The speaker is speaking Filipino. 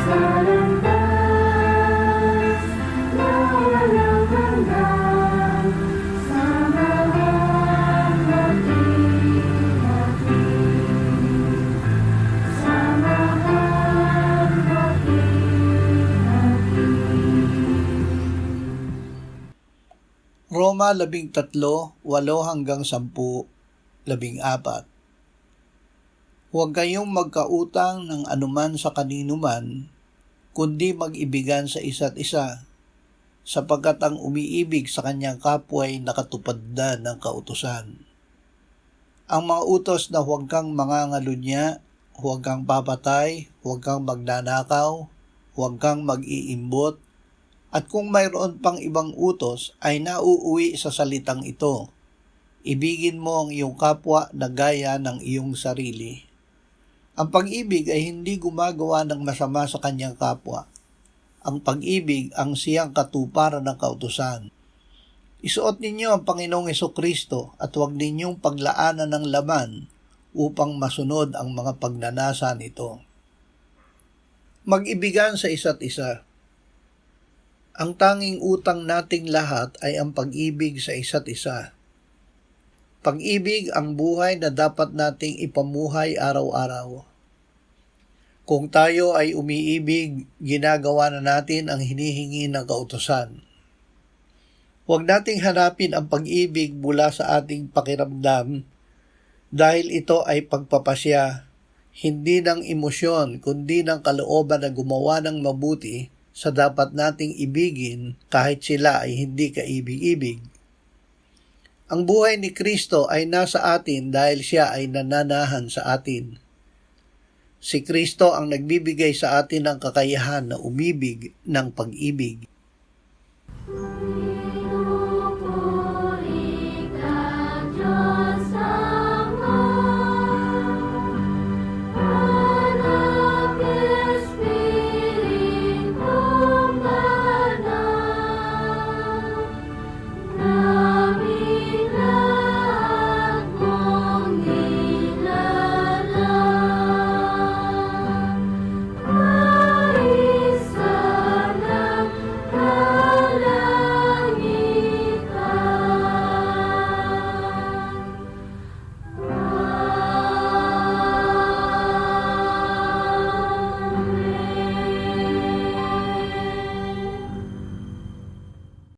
landas na walang hanggan, samahan maging-aking, samahan maging-aking. Roma 13:8-10:14. Huwag kayong magkautang ng anuman sa kanino man, kundi mag-ibigan sa isa't isa, sapagkat ang umiibig sa kanyang kapwa ay nakatupad na ng kautusan. Ang mga utos na huwag kang mangangalunya, huwag kang papatay, huwag kang magnanakaw, huwag kang mag-iimbot, at kung mayroon pang ibang utos ay nauuwi sa salitang ito: ibigin mo ang iyong kapwa na gaya ng iyong sarili. Ang pag-ibig ay hindi gumagawa ng masama sa kanyang kapwa. Ang pag-ibig ang siyang katuparan ng kautusan. Isuot ninyo ang Panginoong Hesukristo at huwag ninyong paglaanan ng laman upang masunod ang mga pagnanasa nito. Mag-ibigan sa isa't isa. Ang tanging utang nating lahat ay ang pag-ibig sa isa't isa. Pag-ibig ang buhay na dapat nating ipamuhay araw-araw. Kung tayo ay umiibig, ginagawa na natin ang hinihingi ng kautusan. Huwag nating hanapin ang pag-ibig mula sa ating pakiramdam dahil ito ay pagpapasya, hindi ng emosyon kundi ng kalooban na gumawa ng mabuti sa dapat nating ibigin kahit sila ay hindi kaibig-ibig. Ang buhay ni Kristo ay nasa atin dahil siya ay nananahan sa atin. Si Kristo ang nagbibigay sa atin ng kakayahan na umibig ng pag-ibig.